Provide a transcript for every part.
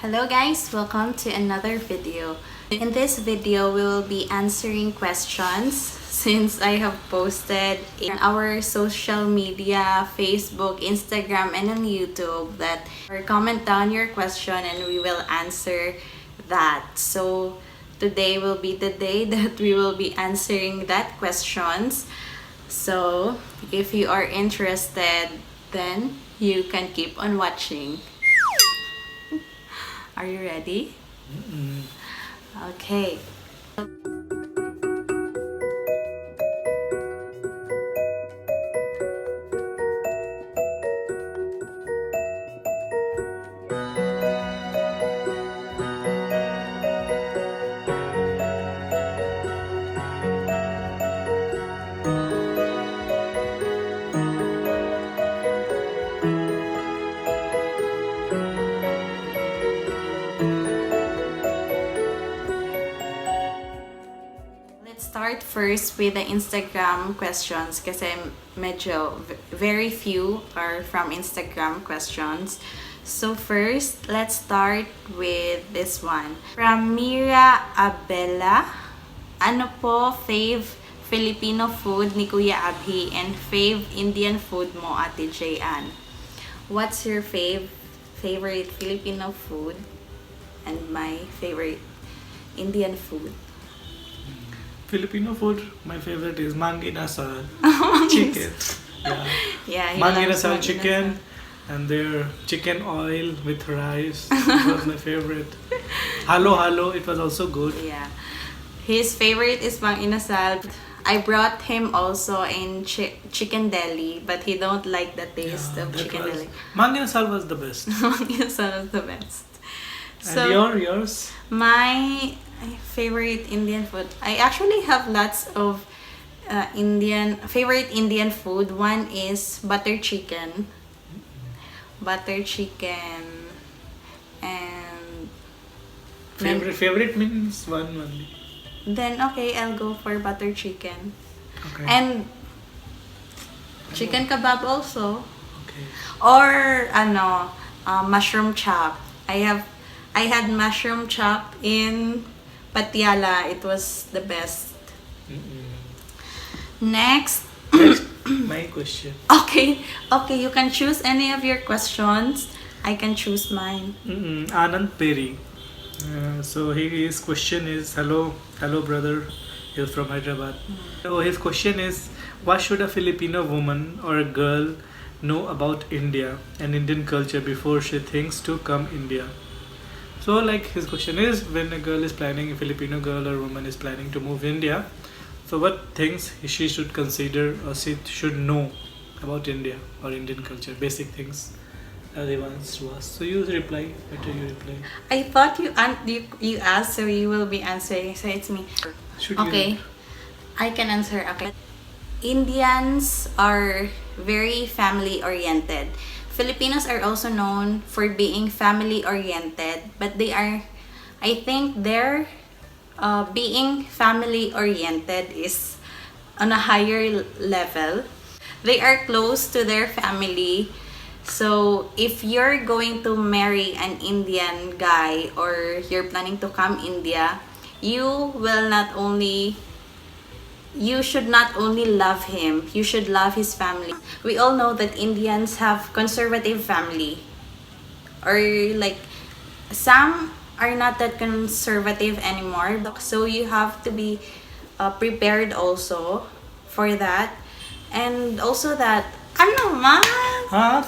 Hello guys, welcome to another video. In this video, we will be answering questions since I have posted in our social media, Facebook, Instagram, and on YouTube that or comment down your question and we will answer that. So today will be the day that we will be answering that questions. So if you are interested, then you can keep on watching. Are you ready? Okay. Let's start first with the Instagram questions kasi medyo very few are from Instagram questions. So first, let's start with this one. From Mira Abela. Ano po fave Filipino food ni Kuya Abhi and fave Indian food mo, Ate Jayan? What's your favorite Filipino food and my favorite Indian food? Filipino food, my favorite is manginasal chicken. Yeah, Manginasal chicken and their chicken oil with rice. It was my favorite. Halo halo, it was also good. Yeah. His favorite is Mang Inasal. I brought him also in chicken deli, but he don't like the taste of chicken deli. Manginasal was the best. Mang Inasal is the best. And yours? My favorite Indian food. I actually have lots of favorite Indian food. One is butter chicken. Butter chicken and Favorite means one only. then okay, I'll go for butter chicken. Okay. And chicken kebab also. Okay. Or mushroom chop. I had mushroom chop in Patiala. It was the best. Next. My question. Okay, you can choose any of your questions. I can choose mine. Anand Peri. So his question is, hello brother, he's from Hyderabad. So his question is, what should a Filipino woman or a girl know about India and Indian culture before she thinks to come India? So like his question is, when a Filipino girl or woman is planning to move India, so what things she should consider or she should know about India or Indian culture, basic things. They wants to ask. So you reply. Better you reply. I thought you asked, so you will be answering. So it's me. Should Okay, you? I can answer. Okay, Indians are very family oriented. Filipinos are also known for being family oriented, but I think their being family oriented is on a higher level. They are close to their family. So if you're going to marry an Indian guy or you're planning to come India, you should not only love him, you should love his family. We all know that Indians have conservative family, or like some are not that conservative anymore. So you have to be prepared also for that, and also that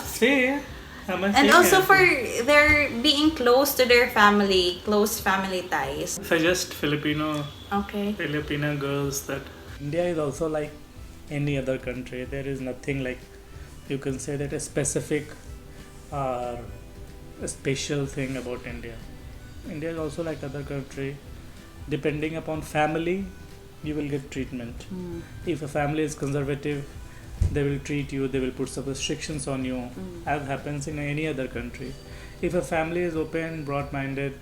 Say. and also for their being close to their family, close family ties. Suggest Filipino girls that India is also like any other country. There is nothing like you can say that a specific or a special thing about India. India is also like other country. Depending upon family, you will get treatment. If a family is conservative, they will treat you, they will put some restrictions on you, as happens in any other country. If a family is open, broad-minded,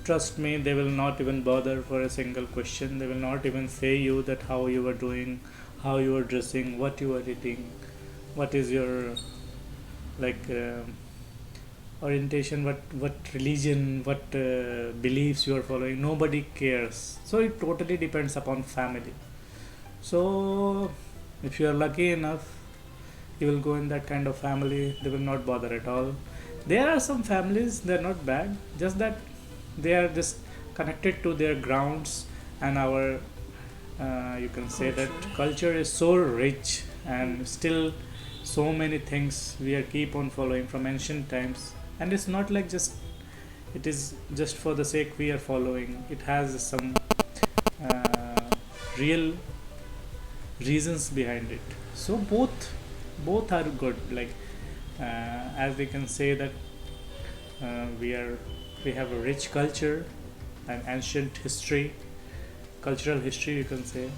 trust me, they will not even bother for a single question. They will not even say you that how you are doing, how you are dressing, what you are eating, what is your orientation, what religion, what beliefs you are following. Nobody cares. So it totally depends upon family. So if you are lucky enough, you will go in that kind of family. They will not bother at all. There are some families, they're not bad, just that they are just connected to their grounds, and our you can say that culture is so rich, and still so many things we are keep on following from ancient times. And it's not like just it is just for the sake we are following. It has some real reasons behind it. So both are good. Like as we can say that we have a rich culture and ancient history, cultural history, you can say.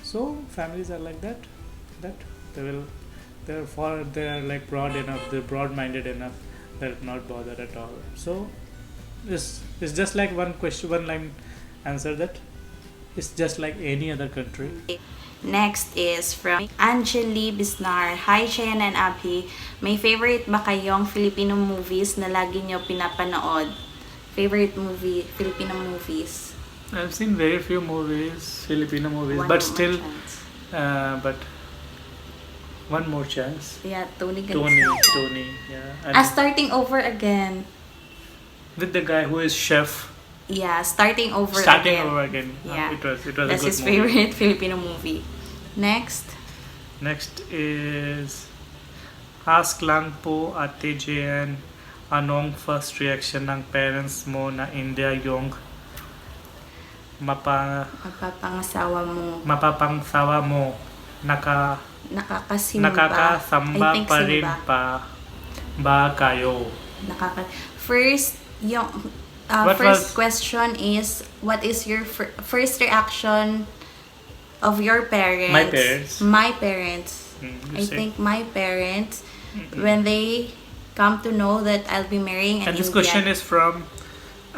So families are like that. That they are like broad enough. They're broad-minded enough. They're not bothered at all. So it's just like one question, one line answer, that it's just like any other country. Next is from Angeli Bisnar. Hi, Cheyenne and Abhi. May favorite ba kayong Filipino movies na lagi nyo pinapanood? Favorite movie, Filipino movies? I've seen very few movies, Filipino movies, One but More still, Chance. but One More Chance. Yeah, Tony Tony, Gonzaga. yeah. And Starting Over Again. with the guy who is chef. Yeah, Starting Over Starting Again. over again. Yeah. It was That's a good his movie. favorite Filipino movie. Next. Next is ask lang po Ate Jen, anong first reaction ng parents mo na India yung mapapangsawa mo Nakakasimba. nakakasamba I think pa rin simba. pa ba kayo? First, yung What first was- question is, what is your first reaction of your parents? My parents. My parents. You I say. think my parents, when they come to know that I'll be marrying an And this Indian. question is from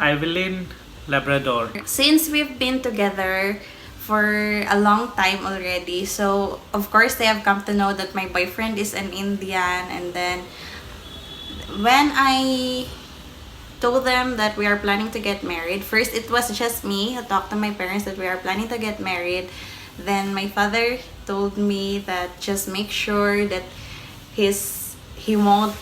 Evelyn Labrador. Since we've been together for a long time already, so of course they have come to know that my boyfriend is an Indian. And then when I told them that we are planning to get married, first it was just me who talked to my parents that we are planning to get married. Then my father told me that just make sure that he won't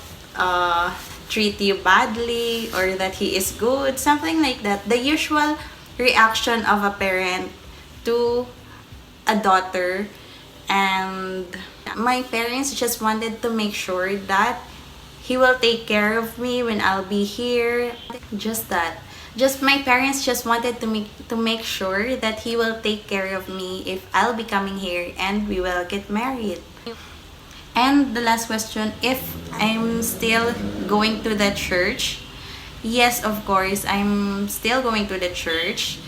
treat you badly, or that he is good, something like that. The usual reaction of a parent to a daughter. And my parents just wanted to make sure that he will take care of me when I'll be here. Just that. Just my parents just wanted to make sure that he will take care of me if I'll be coming here and we will get married. And the last question, if I'm still going to the church. Yes, of course, I'm still going to the church.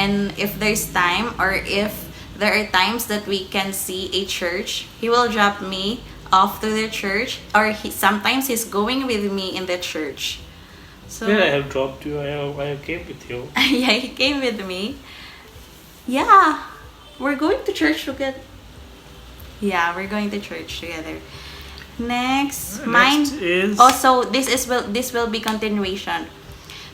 And if there's time, or if there are times that we can see a church, he will drop me off to the church, or sometimes he's going with me in the church. So Where I have dropped you, I have came with you. yeah, he came with me. Yeah, we're going to church together. Yeah, we're going to church together. Next, mine. Next is Also, this will be continuation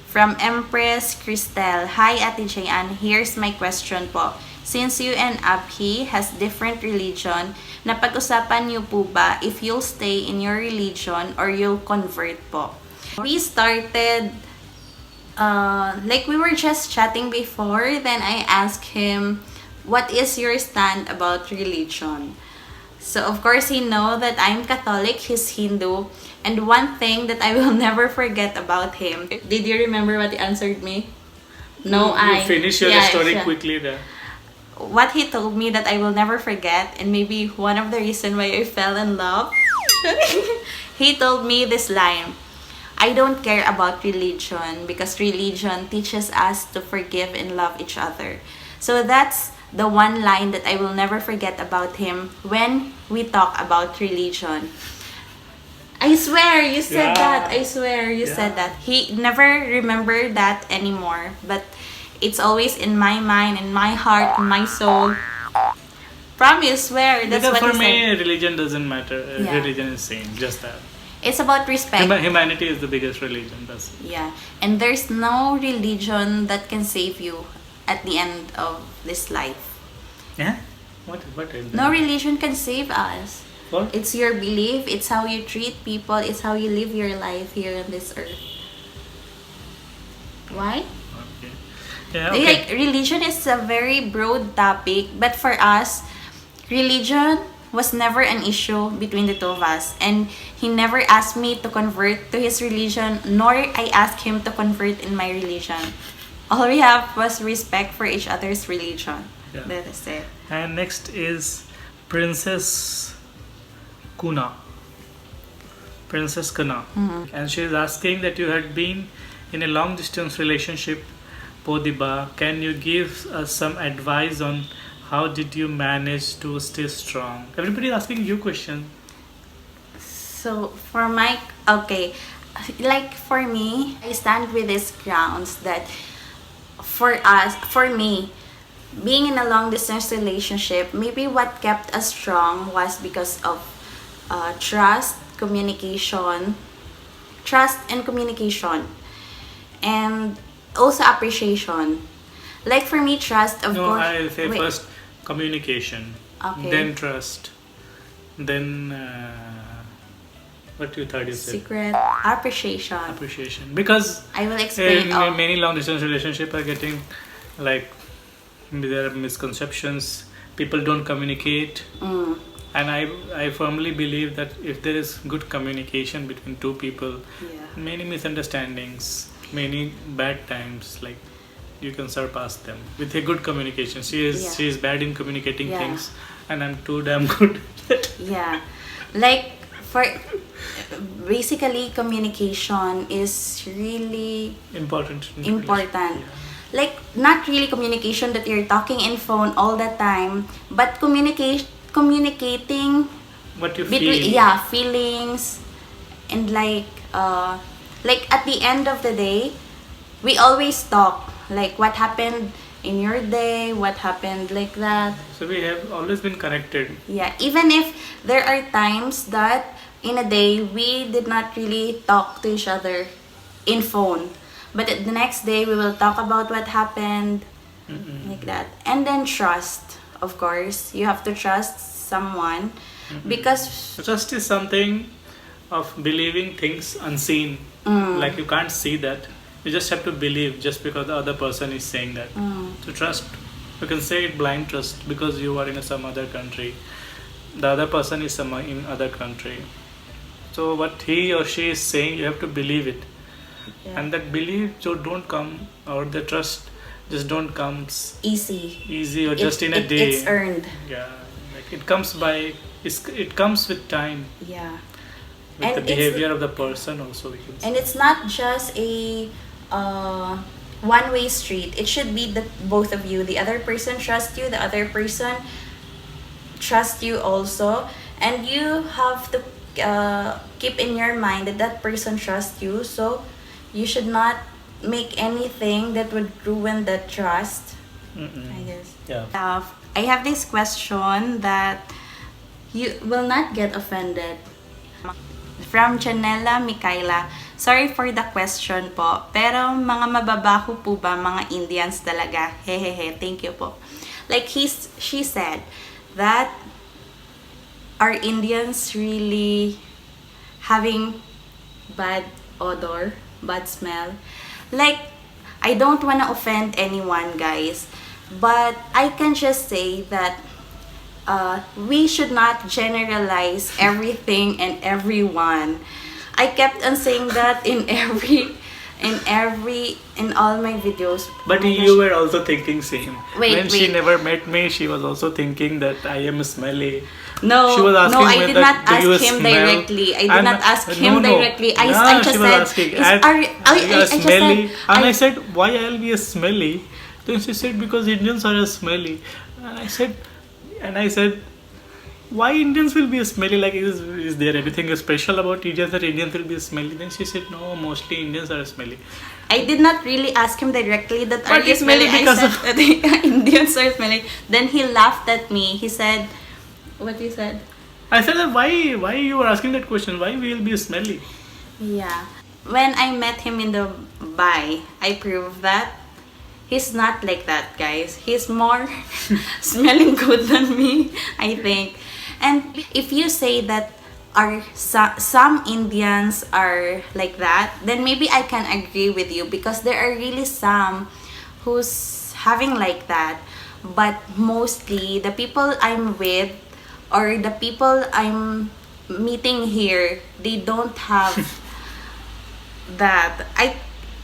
from Empress Cristel. Hi, Ate Jayan. Here's my question po. Since you and Abhi has different religion, napag-usapan niyo po ba if you'll stay in your religion or you'll convert po? We started, like we were just chatting before, then I asked him, what is your stand about religion? So of course he know that I'm Catholic, he's Hindu, and one thing that I will never forget about him. Did you remember what he answered me? No, you finish your story siya. quickly there. What he told me that I will never forget, and maybe one of the reason why I fell in love, he told me this line: I don't care about religion because religion teaches us to forgive and love each other. So that's the one line that I will never forget about him when we talk about religion. I swear you said that. I swear you said that. He never remembered that anymore, but it's always in my mind, in my heart, in my soul. Promise, swear. That's Because what for he said. me, religion doesn't matter. Yeah. Religion is same, just that. It's about respect. Humanity is the biggest religion. That's it. Yeah, and there's no religion that can save you at the end of this life. Yeah. What is that? No religion can save us. What? It's your belief. It's how you treat people. It's how you live your life here on this earth. Why? Okay. Yeah. Okay. Like, religion is a very broad topic, but for us, religion was never an issue between the two of us, and he never asked me to convert to his religion, nor I asked him to convert in my religion. All we have was respect for each other's religion. Yeah. That is it. And next is Princess Kuna. Princess Kuna. And she is asking that you had been in a long distance relationship, Podiba. Can you give us some advice on how did you manage to stay strong? Everybody is asking you question. So for my like for me, I stand with these grounds that for me, being in a long distance relationship, maybe what kept us strong was because of trust and communication, and also appreciation. Like for me, trust, of No, course. I'll say Wait. first communication, Okay. then trust, then what you third is it? Secret appreciation. Appreciation. Because I will explain. many long distance relationships are getting like there are misconceptions. People don't communicate, and I firmly believe that if there is good communication between two people, many misunderstandings, many bad times, like you can surpass them with a good communication. She is bad in communicating things, and I'm too damn good at it. Yeah, like for basically communication is really Important. important. Yeah. Like, not really communication that you're talking in phone all the time, but communicating What you between feel. feelings, and like at the end of the day, we always talk like what happened in your day, what happened, like that. So we have always been connected. Yeah, even if there are times that in a day we did not really talk to each other in phone, but the next day we will talk about what happened, like that. And then trust, of course. You have to trust someone, because Trust is something of believing things unseen. Like you can't see that. You just have to believe just because the other person is saying that. To trust, you can say it blind trust because you are in some other country. The other person is in other country. So what he or she is saying, you have to believe it. Yeah. And that belief so don't come, or the trust just don't comes easy or just in a day. It's earned. Yeah, like it comes it comes with time, Yeah. with And the behavior of the person also, we can say. And it's not just a one-way street. It should be the both of you. The other person trusts you, the other person trusts you also, and you have to keep in your mind that that person trusts you. So you should not make anything that would ruin the trust, I guess. Yeah. I have this question that you will not get offended. From Janela Mikaela. Sorry for the question po, pero mga mababaho po ba mga Indians talaga? Hehehe, thank you po. Like she said that are Indians really having bad odor, bad smell? Like, I don't wanna offend anyone, guys, but I can just say that we should not generalize everything and everyone. I kept on saying that in all my videos. But Oh my you gosh. were also thinking same. When she Wait. never met me, she was also thinking that I am smelly. No, She was asking no, I me did that, not do you ask him smell? directly. I did And not ask no, him no. directly. I Yeah, just she was said, asking, I just smelly? said, And I said, why I'll be a smelly? Then she said, because Indians are a smelly. And I said, why Indians will be a smelly? Like, is there anything special about Indians that Indians will be smelly? Then she said, no, mostly Indians are smelly. I did not really ask him directly that are But you it's mainly smelly? I because said of- that the Indians are smelly. Then he laughed at me. He said, what he said? I said that why you were asking that question? Why we will be smelly? Yeah. When I met him in the Dubai, I proved that he's not like that, guys. He's more smelling good than me, I think. And if you say that some Indians are like that, then maybe I can agree with you because there are really some who's having like that. But mostly the people I'm with or the people I'm meeting here, they don't have that. I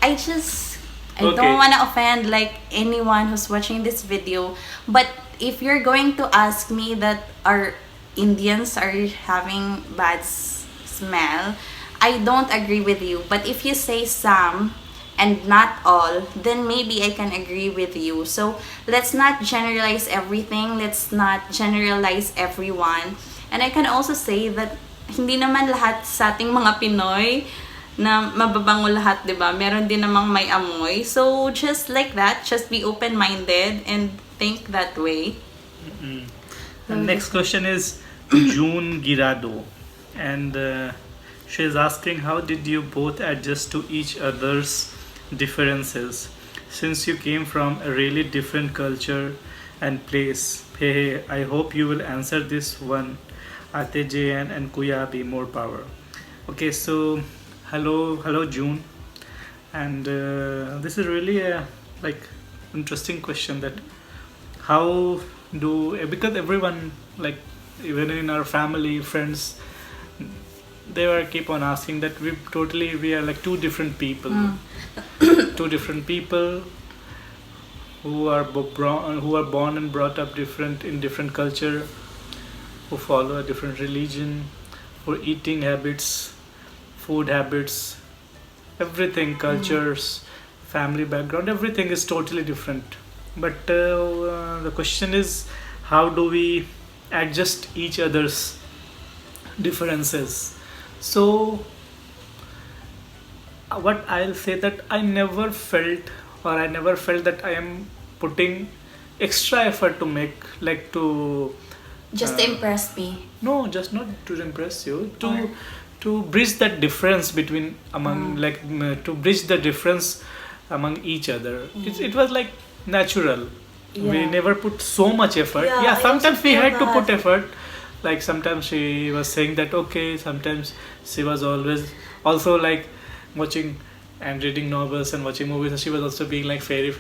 Okay. don't want to offend like anyone who's watching this video, but if you're going to ask me that our Indians are having bad smell, I don't agree with you. But if you say some and not all, then maybe I can agree with you. So let's not generalize everything. Let's not generalize everyone. And I can also say that hindi naman lahat sa ating mga Pinoy na mababango lahat, 'di ba? Meron din namang may amoy. So just like that, just be open-minded and think that way. The next question is June Girado, and she's asking, how did you both adjust to each other's differences since you came from a really different culture and place? Hey, I hope you will answer this one. Ate JN and Kuyabi, more power. Okay, so hello June, and this is really a like interesting question that how do, because everyone, like even in our family friends, they were keep on asking that we are like two different people. Two different people who are born and brought up different in different culture, who follow a different religion, for eating habits, food habits, everything, cultures, family background, everything is totally different. But the question is, how do we adjust each other's differences? So what I'll say that I never felt that I am putting extra effort to make, like to Just to impress me. no, just not to impress you, Or- to bridge that difference between among to bridge the difference among each other. It was like natural. We Yeah. never put so much effort. Yeah, Yeah, I sometimes also we feel had to put that. effort. Like sometimes she was saying that okay, sometimes she was always also like watching and reading novels and watching movies, and she was also being like fairy.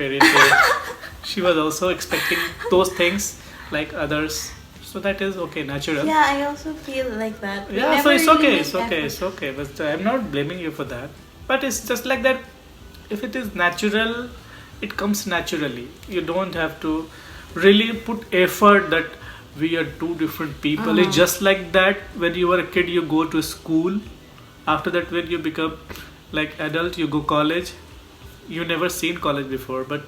She was also expecting those things like others. So that is okay, natural. Yeah, I also feel like that. We Yeah, so never it's really okay, make it's okay, effort. it's okay. But I'm not blaming you for that. But it's just like that. If it is natural, it comes naturally. You don't have to really put effort that we are two different people. It's just like that. When you were a kid, you go to school. After that, when you become like adult, you go college. You never seen college before, but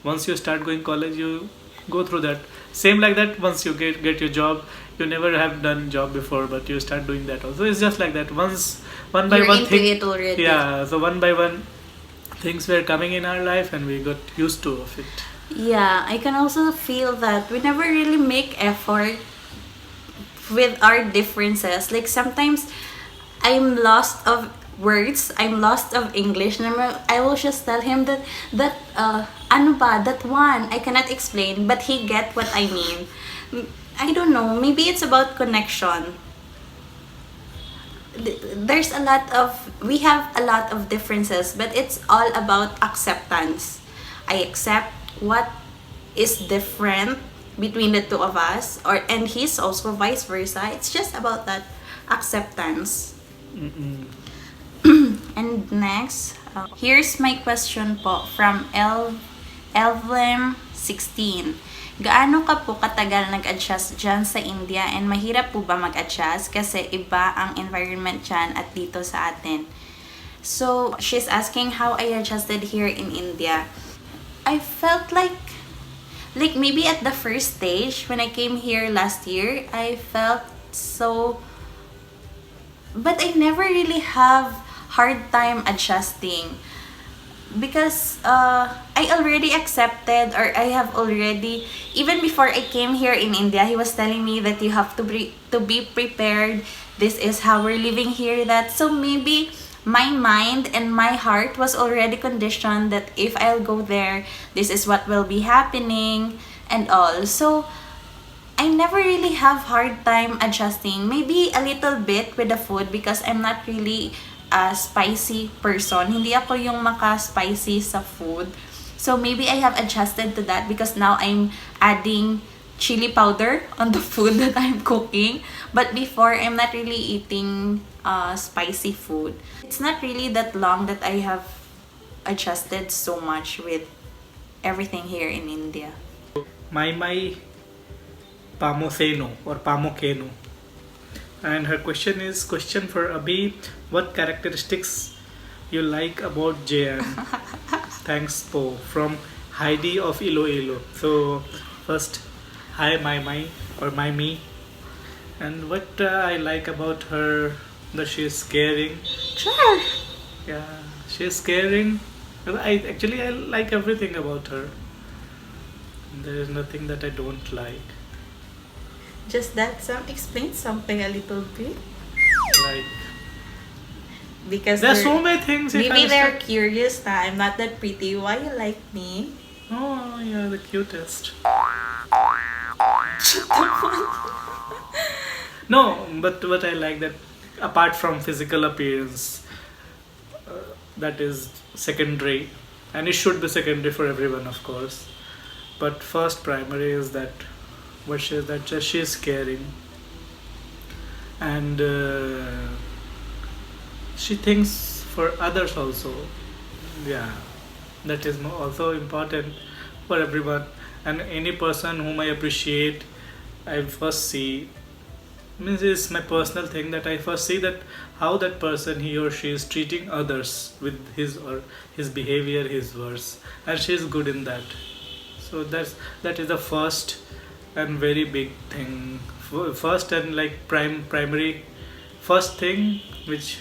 once you start going college, you go through that. Same like that. Once you get your job, you never have done job before, but you start doing that also. It's just like that. One by You're one into thing. it already. Yeah. So one by one, things were coming in our life, and we got used to of it. Yeah, I can also feel that we never really make effort with our differences. Like sometimes I'm lost of words, I'm lost of English, and I will just tell him that ano ba, that one I cannot explain, but he get what I mean. I don't know, maybe it's about connection. We have a lot of differences, but it's all about acceptance. I accept what is different between the two of us, and he's also vice versa. It's just about that acceptance. And next, here's my question po from Elvlem16. Gaano ka po katagal nag-adjust dyan sa India, and mahirap po ba mag-adjust kasi iba ang environment dyan at dito sa atin? So, she's asking how I adjusted here in India. I felt like maybe at the first stage when I came here last year, I felt so, but I never really have hard time adjusting. because I already accepted, or I have already, even before I came here in India, he was telling me that you have to be prepared. This is how we're living here. That so maybe my mind and my heart was already conditioned that if I'll go there, this is what will be happening and all. So I never really have hard time adjusting. Maybe a little bit with the food because I'm not really a spicy person. Hindi ako yung maka-spicy sa food. So maybe I have adjusted to that because now I'm adding chili powder on the food that I'm cooking. But before, I'm not really eating spicy food. It's not really that long that I have adjusted so much with everything here in India. My Pamoseno or Pamokeno. And her question for Abhi, what characteristics you like about JN? Thanks Po from Heidi of Iloilo. So first, hi my or my me. And what I like about her, that she is caring. Sure. Yeah, she is caring. Well, I like everything about her. There is nothing that I don't like. Just that explain something a little bit. Like, because there's so many things. Maybe they're curious that I'm not that pretty. Why you like me? Oh, you're the cutest. No, but what I like that apart from physical appearance, that is secondary, and it should be secondary for everyone, of course. But first primary is that what she is, that just she is caring, and she thinks for others also. Yeah, that is also important for everyone, and any person whom I appreciate, I first see, means it's my personal thing that I first see that how that person, he or she, is treating others with his or his behavior, his words, and she is good in that. So that is the first and very big thing, first and like primary first thing which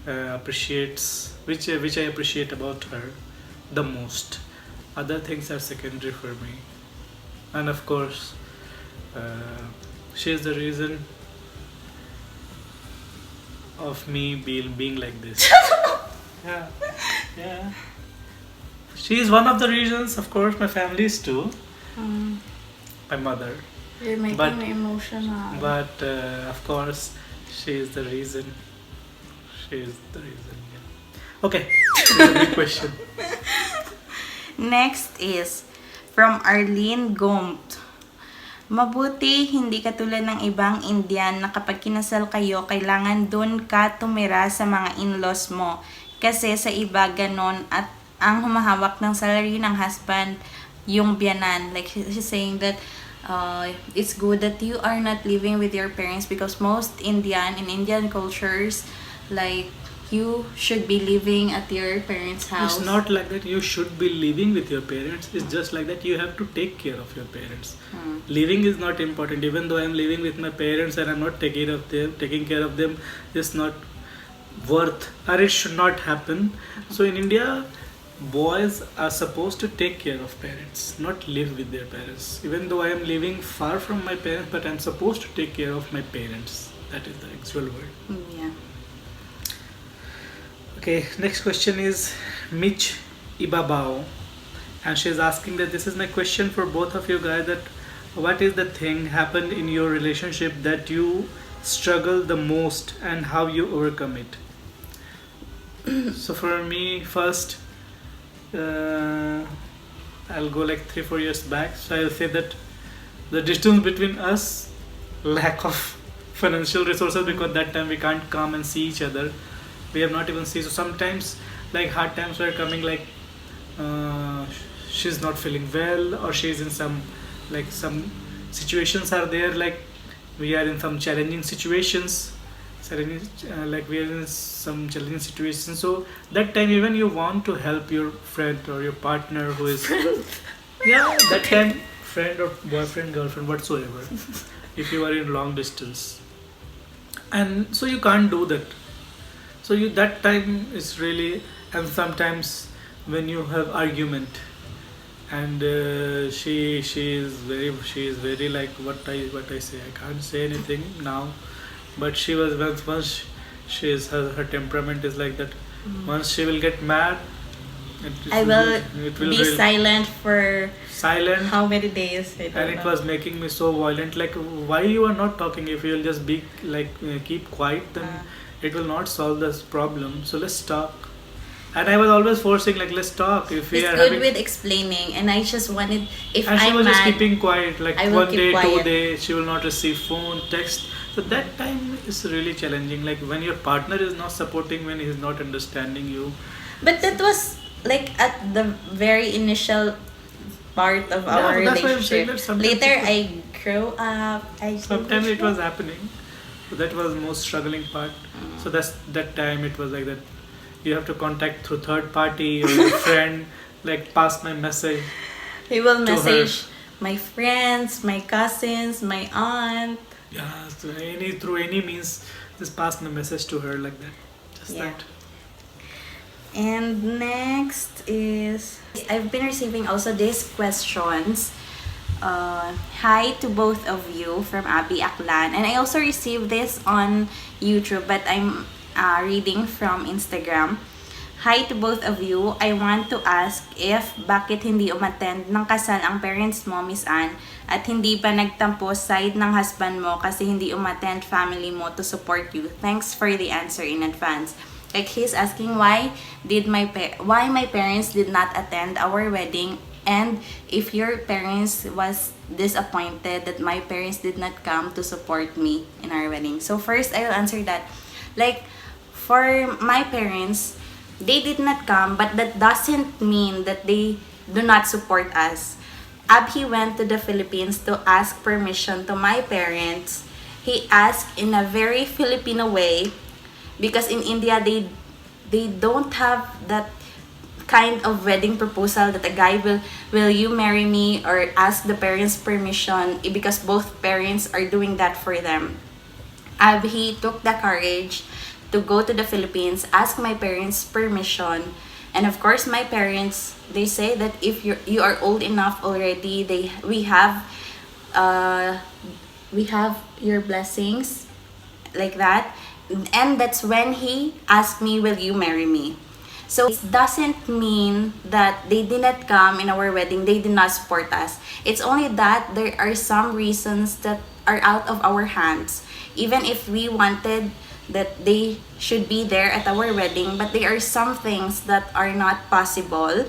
appreciates which I appreciate about her the most. Other things are secondary for me, and of course she is the reason of me being like this. Yeah, she is one of the reasons. Of course my family is too. My mother. You're making me emotional. But of course, she is the reason. She is the reason. Yeah. Okay, that's a big question. Next is from Arlene Gomt. Mabuti, hindi katulad ng ibang Indian na kapag kinasal kayo, kailangan dun ka tumira sa mga in-laws mo. Kasi sa iba, ganon, at ang humahawak ng salary ng husband, yung biyanan. Like she's saying that it's good that you are not living with your parents because most in Indian cultures, like you should be living at your parents' house. It's not like that you should be living with your parents. It's just like that you have to take care of your parents. Living is not important. Even though I'm living with my parents and I'm not taking care of them is not worth, or it should not happen. So in India, boys are supposed to take care of parents, not live with their parents. Even though I am living far from my parents, but I'm supposed to take care of my parents. That is the actual word. Yeah. Okay, next question is Mitch Ibabao, and she's asking that this is my question for both of you guys, that what is the thing happened in your relationship that you struggle the most and how you overcome it? So for me, first, I'll go like 3-4 years back. So I'll say that the distance between us, lack of financial resources, because that time we can't come and see each other. We have not even seen. So sometimes like hard times were coming, like she's not feeling well, or she's in some situations are there, like we are in some challenging situations, like we are in some challenging situations. So that time even you want to help your friend or your partner who is yeah, that time friend or boyfriend, girlfriend, whatsoever, if you are in long distance, and so you can't do that. So that time is really, and sometimes when you have argument, and she is very like what I say. I can't say anything now, but she was once she is her temperament is like that. Once she will get mad, I will it will be really silent for silent. how many days? I And don't it know. was making me so violent. Like, why you are not talking? If you'll just be like keep quiet, then it will not solve this problem. So let's talk. And I was always forcing like, let's talk. If we It's are good having, with explaining, and I just wanted, if and she I'm was just mad, keeping quiet. Like I will one keep day, quiet. 2 days, she will not receive phone, text. So that time is really challenging. Like when your partner is not supporting, when he is not understanding you. But that was like at the very initial part of our That's why I'm saying relationship. that sometimes Later, it was- I grew up. Sometimes it was happening. So that was most struggling part. So that's that time it was like that. You have to contact through third party or your friend, like pass my message. He will to her. message my friends, my cousins, my aunt. Yeah, so through any means, just pass my message to her like that. Just Yeah. that. And next is, I've been receiving also these questions. Hi to both of you from Abby Aklan. And I also received this on YouTube, but I'm reading from Instagram. Hi to both of you. I want to ask if bakit hindi umattend ng kasal ang parents mo, Miss Anne, at hindi pa nagtampo side ng husband mo kasi hindi umattend family mo to support you. Thanks for the answer in advance. Like he's asking why my parents did not attend our wedding, and if your parents was disappointed that my parents did not come to support me in our wedding. So first I will answer that. Like for my parents, they did not come, but that doesn't mean that they do not support us. Abhi went to the Philippines to ask permission to my parents. He asked in a very Filipino way, because in India they don't have that kind of wedding proposal that a guy will you marry me or ask the parents permission, because both parents are doing that for them. Abhi took the courage to go to the Philippines, ask my parents permission, and of course my parents, they say that if you are old enough already, we have your blessings, like that. And that's when he asked me, will you marry me? So it doesn't mean that they did not come in our wedding, they did not support us. It's only that there are some reasons that are out of our hands. Even if we wanted that they should be there at our wedding, but there are some things that are not possible.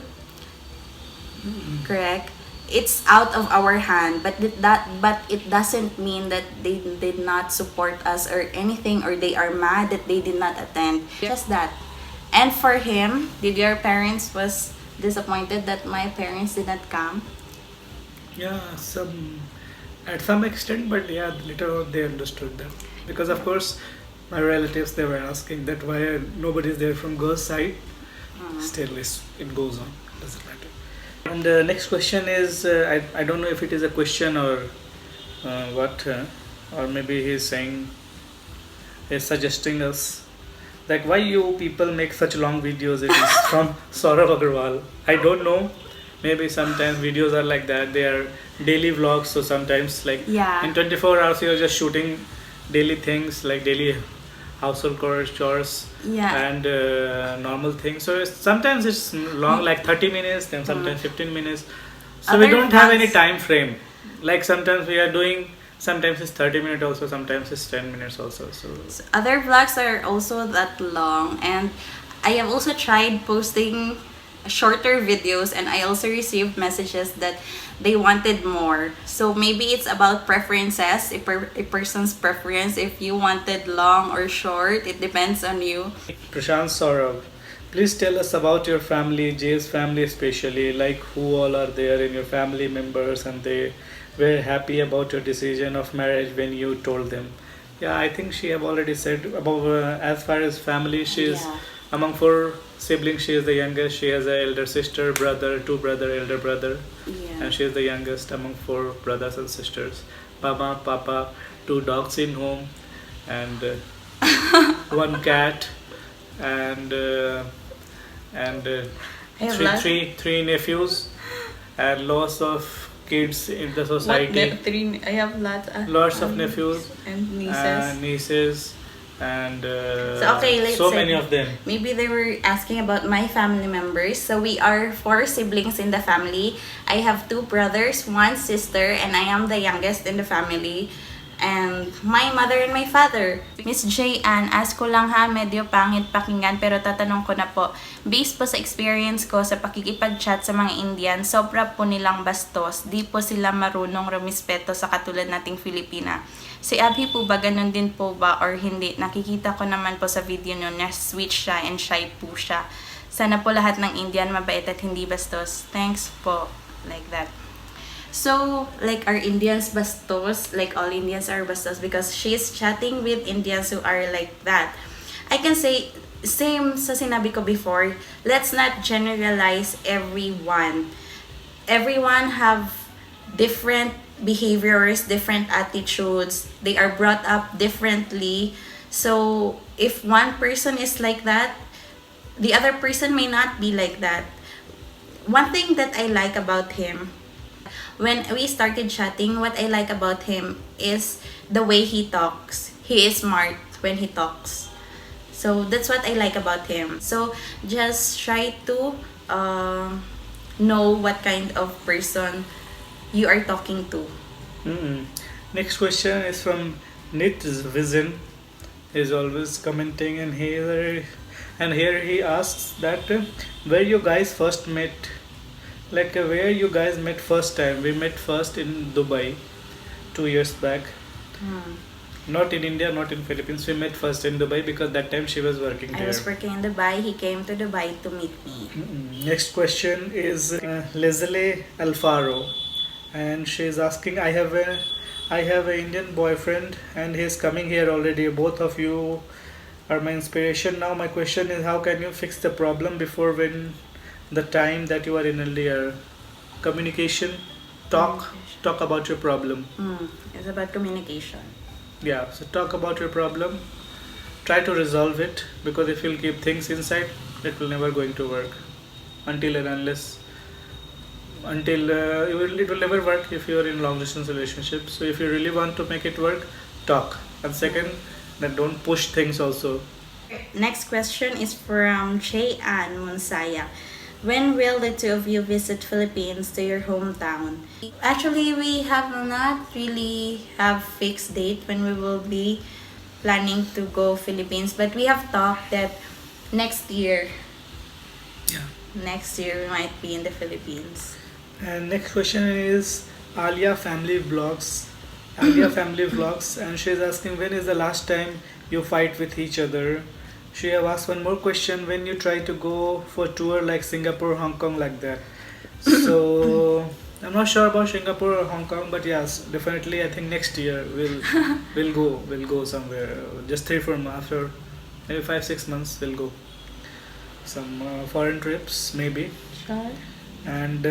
Correct? It's out of our hand, but it doesn't mean that they did not support us or anything, or they are mad that they did not attend. Just that. And for him, did your parents was disappointed that my parents did not come? Yeah, at some extent, but yeah, later on they understood that, because of course my relatives, they were asking that why nobody is there from girls' side. Still, it goes on. Doesn't matter. And the next question is, I don't know if it is a question or what, or maybe he's suggesting us, like why you people make such long videos. It is from Saurav Agarwal. I don't know. Maybe sometimes videos are like that. They are daily vlogs. So sometimes like in 24 hours you're just shooting daily things, like daily household chores and normal things. So sometimes it's long, like 30 minutes, then sometimes 15 minutes. So we don't have any time frame. Like sometimes we are doing, sometimes it's 30 minutes also, sometimes it's 10 minutes also. So other vlogs are also that long, and I have also tried posting shorter videos, and I also received messages that they wanted more. So maybe it's about preferences, a person's preference. If you wanted long or short, it depends on you. Prashant Saurav, please tell us about your family, Jay's family especially, like who all are there in your family members, and they were happy about your decision of marriage when you told them. Yeah, I think she have already said about as far as family, she is among 4 siblings, she is the youngest. She has an elder sister, brother, 2 elder brother, and she is the youngest among 4 brothers and sisters. Mama, Papa, 2 dogs in home, and 1 cat, and I have three nephews and lots of kids in the society. I have lots of nephews and nieces and So okay, let's so say many of them. maybe they were asking about my family members. So we are 4 siblings in the family. I have 2 brothers, 1 sister, and I am the youngest in the family. And my mother and my father. Miss J. Ann, ask ko lang ha, medyo pangit pakinggan pero tatanong ko na po. Based po sa experience ko sa pakikipag-chat sa mga Indian, sobra po nilang bastos. Di po sila marunong rumispeto sa katulad nating Filipina. Si Abhi po ba ganun din po ba or hindi? Nakikita ko naman po sa video nyo na sweet siya and shy po siya. Sana po lahat ng Indian mabait at hindi bastos. Thanks po. Like that. So, like, are Indians bastos? Like, all Indians are bastos because she's chatting with Indians who are like that. I can say, same sa sinabi ko before, let's not generalize everyone. Everyone have different behaviors, different attitudes. They are brought up differently. So, if one person is like that, the other person may not be like that. One thing that I like about him, when we started chatting, what I like about him is the way he talks. He is smart when he talks. So that's what I like about him. So just try to know what kind of person you are talking to. Next question is from Nit Vision. He's always commenting, and here he asks that where you guys first met. Like where you guys met first time. We met first in Dubai 2 years back. Not in India, not in Philippines. We met first in Dubai because that time she was working there. I was working in Dubai. He came to Dubai to meet me. Next question is Leslie Alfaro, and she's asking, I have a Indian boyfriend and he's coming here already. Both of you are my inspiration. Now my question is, how can you fix the problem before when the time that you are in India? Communication, talk about your problem. It's about communication. Yeah, so talk about your problem, try to resolve it, because if you'll keep things inside, it will never going to work until it will never work if you are in long distance relationship. So if you really want to make it work, talk. And second, then don't push things also. Next question is from Che Ann Munsaya. When will the 2 of you visit Philippines to your hometown? Actually, we have not really have fixed date when we will be planning to go Philippines, but we have talked that next year we might be in the Philippines. And next question is Alia Family Vlogs. And she's asking, when is the last time you fight with each other? She have asked one more question, when you try to go for tour like Singapore, Hong Kong, like that. So I'm not sure about Singapore or Hong Kong, but yes, definitely I think next year we'll go somewhere. Just 3-4 months, after maybe 5-6 months we'll go some foreign trips maybe. Sure. And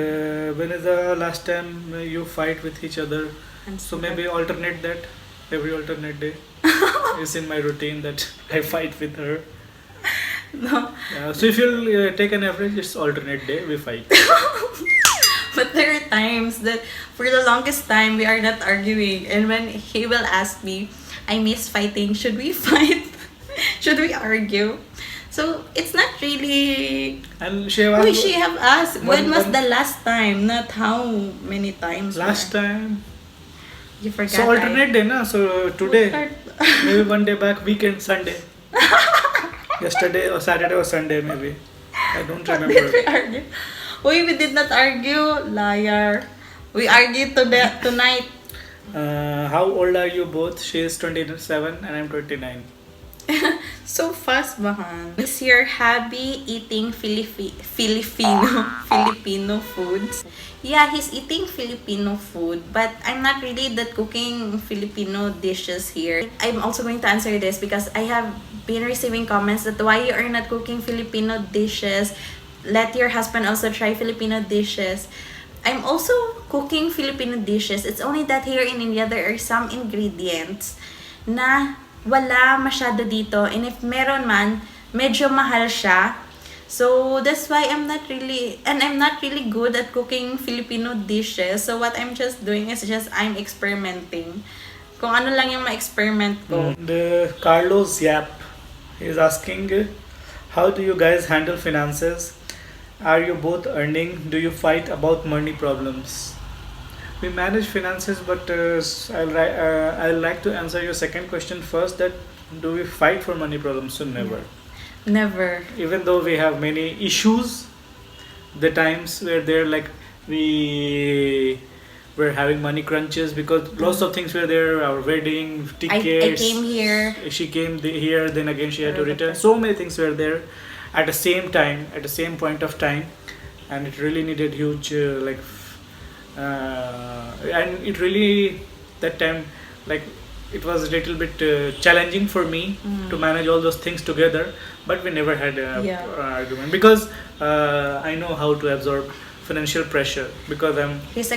when is the last time you fight with each other? So maybe alternate that, every alternate day. Is in my routine that I fight with her. No. So if you'll take an average, it's alternate day we fight. But there are times that for the longest time we are not arguing, and when he will ask me, I miss fighting, should we fight? Should we argue? So it's not really. And she have asked when was the last time, not how many times. Last time. You forgot. So alternate day, na? So today, maybe one day back, weekend, Sunday. Yesterday or Saturday or Sunday maybe. I don't remember. Did we argue? We did not argue, liar. We argued tonight. How old are you both? She is 27 and I'm 29. So fast, bahan. Is your hobby eating Filipino foods? Yeah, he's eating Filipino food, but I'm not really that cooking Filipino dishes here. I'm also going to answer this because I have been receiving comments that why you are not cooking Filipino dishes. Let your husband also try Filipino dishes. I'm also cooking Filipino dishes. It's only that here in India there are some ingredients na wala masyado dito, and if meron man, medyo mahal siya. So that's why I'm not really good at cooking Filipino dishes. So what I'm just doing is I'm experimenting. Kung ano lang yung ma-experiment ko. And Carlos Yap is asking, how do you guys handle finances? Are you both earning? Do you fight about money problems? We manage finances, but I'll like to answer your second question first. That do we fight for money problems? So never. Never. Even though we have many issues, the times where they're like we were having money crunches because lots of things were there. Our wedding tickets. I came here. She came here. Then again she had to return. So many things were there at the same time, at the same point of time, and it really needed huge and it really that time like it was a little bit challenging for me to manage all those things together, but we never had a argument because I know how to absorb financial pressure because he's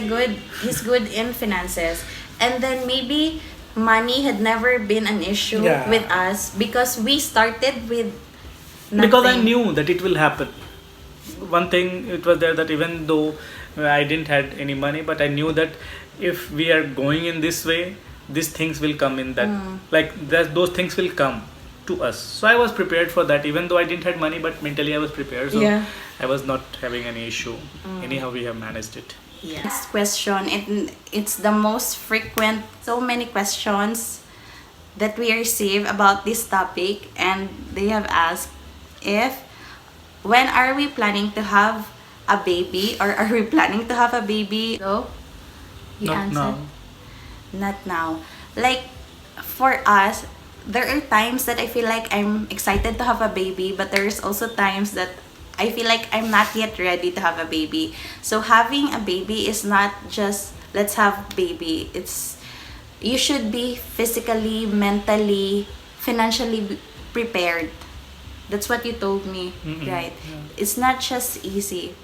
good in finances, and then maybe money had never been an issue with us because we started with nothing. Because I knew that it will happen. One thing it was there that even though I didn't had any money, but I knew that if we are going in this way, these things will come in that those things will come to us. So I was prepared for that, even though I didn't have money, but mentally I was prepared. So I was not having any issue. Anyhow, we have managed it. Next question, it's the most frequent. So many questions that we receive about this topic, and they have asked when are we planning to have a baby, or are we planning to have a baby? So he answered, not now. Like for us, there are times that I feel like I'm excited to have a baby, but there's also times that I feel like I'm not yet ready to have a baby. So having a baby is not just let's have baby. You should be physically, mentally, financially prepared. That's what you told me, right? Yeah. It's not just easy.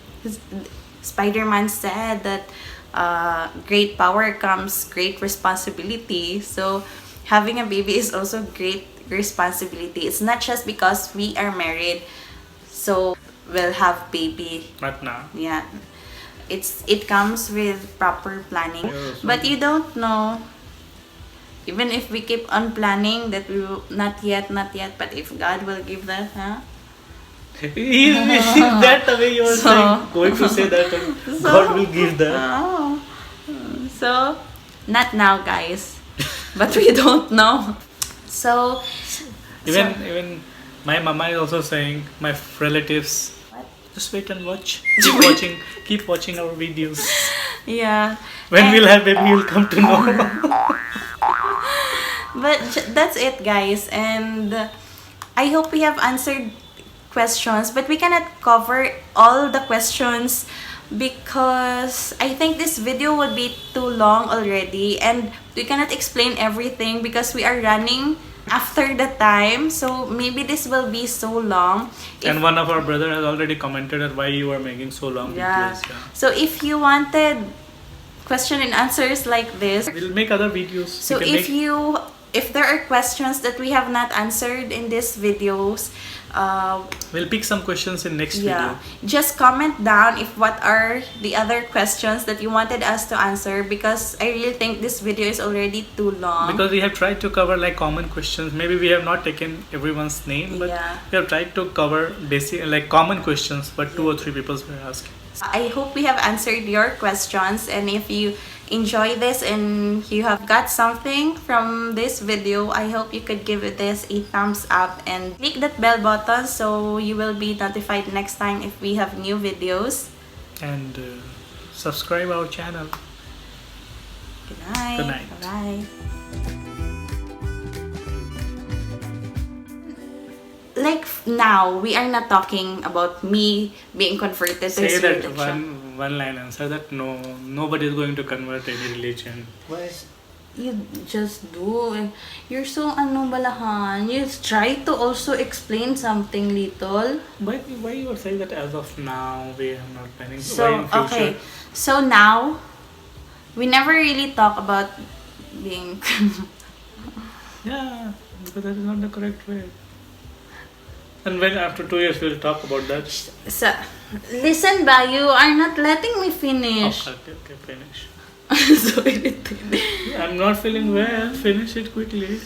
Spider-Man said that great power comes great responsibility. So having a baby is also great responsibility. It's not just because we are married, so we'll have baby. Not now. Yeah. It comes with proper planning. Yes. But you don't know. Even if we keep on planning that we will not yet, but if God will give that, that the way you are saying, going to say that God will give that. So, not now, guys. But we don't know. So, even my mama is also saying, my relatives, what? Just wait and watch. Keep watching our videos. Yeah. When we'll have baby, you'll come to know. But that's it, guys, and I hope we have answered questions, but we cannot cover all the questions because I think this video would be too long already, and we cannot explain everything because we are running after the time, so maybe this will be so long. And one of our brother has already commented at why you are making so long videos. Yeah. So if you wanted question and answers like this, we'll make other videos. So if there are questions that we have not answered in these videos, we'll pick some questions in next video. Just comment down if what are the other questions that you wanted us to answer, because I really think this video is already too long. Because we have tried to cover like common questions. Maybe we have not taken everyone's name, but we have tried to cover basic like common questions, but 2 or 3 people were asking. I hope we have answered your questions, and if you enjoy this and you have got something from this video, I hope you could give this a thumbs up and click that bell button so you will be notified next time if we have new videos. And subscribe our channel. Good night. Good night. Bye. Like now, we are not talking about me being converted to Say that one line answer that nobody is going to convert any religion. Why? You just do. You're so balahan. You try to also explain something little. Why you are saying that as of now we are not planning? So why in future? Okay, so now we never really talk about being. Yeah, because that is not the correct way. And when after 2 years we'll talk about that. So, listen ba, you are not letting me finish. Okay, finish. So irritated. I'm not feeling well. Finish it quickly.